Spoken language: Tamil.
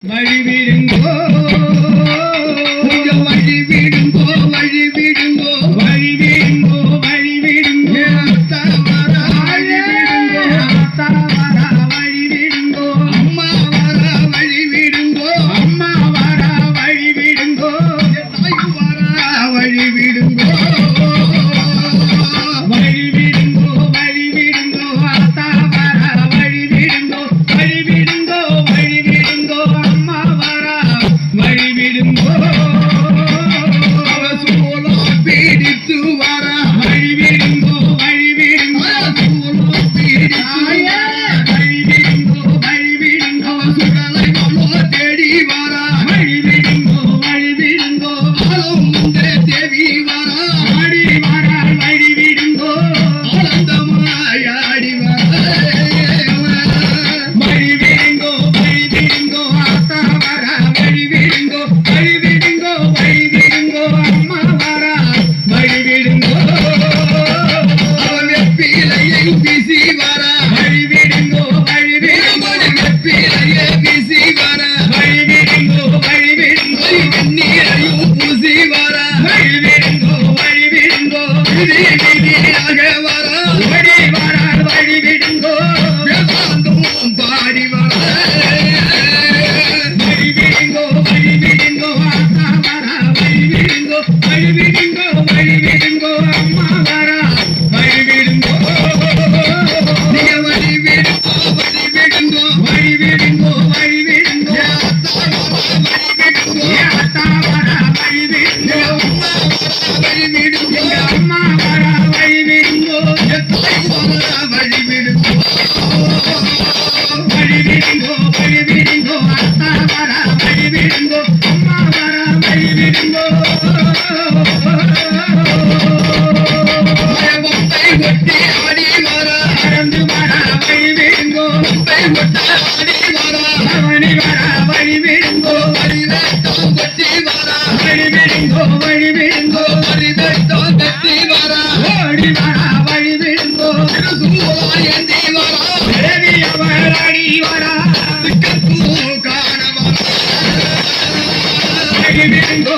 வழிவிடுங்கோ வழிவிடுங்கோ வழிவிடுங்கோ வழிவிடுங்கோ வழிவிடுங்கோ வழிவிடுங்கோ அம்மா வர வழிவிடுங்கோ அம்மா வர வழிவிடுங்கோ தாய் வர வழிவிடுங்கோ வழிவிடுங்கோ வழிவிடுங்கோ அத்தா வர வழிவிடுங்கோ வழிவிடுங்கோ வழிவிடுங்கோ அம்மா வர வழிவிடுங்கோ சோலோ பீடித்து வர வழிவிடுங்கோ வழிவிடுங்கோ சோலோ பீடித்து வழிவிடுங்கோ வழிவிடுங்கோ சுடலை மலோ தேடி வர வழிவிடுங்கோ வழிவிடுங்கோ முந்தே தேவி வர ஆடி வர வழிவிடுங்கோ ஆனந்தமாயாடி வர வழிவிடுங்கோ வழிவிடுங்கோ அத்தா வர வழிவிடுங்கோ வழிவிடுங்கோ வழிவிடுங்கோ அம்மா வர வழிவிடுங்கோ வெப்பிலையை வீசி வர வழிவிடுங்கோ வழிவிடுங்கோ வெப்பிலையை வீசி வர வழிவிடுங்கோ வழிவிடுங்கோ நீரையும் பூசி வர வழிவிடுங்கோ வழிவிடுங்கோ விதியாக வர வழி வர வழிவிடுங்கோ வேதாந்தமும் பாடி வர வழிவிடுங்கோ வழிவிடுங்கோ அத்தா வர வழிவிடுங்கோ வழிவிடுங்கோ வழிவிடுங்கோ அம்மா வர வழிவிடுங்கோ நீங்க வழிவிடுங்கோ வழிவிடுங்கோ வழிவிடுங்கோ வழிவிடுங்கோ அத்தா வர வழிவிடுங்கோ வழிவிடுங்கோ அம்மா வர வழிவிடுங்கோ தாய் வர வழிவிடுங்கோ வழிவிடுங்கோ வழிவிடுங்கோ அத்தா வர வழிவிடுங்கோ அம்மா வர வழிவிடுங்கோ ஒட்டி ஆடி வர அறந்து வர வழிவிடுங்கோ ஒட்ட ஆடி வர அவனி வர வழிவிடுங்கோ வழிவேட்டம் கட்டி வர வழிவிடுங்கோ வழிவிடுங்கோ வழிவேட்டம் கட்டி வர ஓடி வர வழிவிடுங்கோ திருசூலாயந்தி வர தேவி அவர் அடி வர காண வர வழிவிடுங்கோ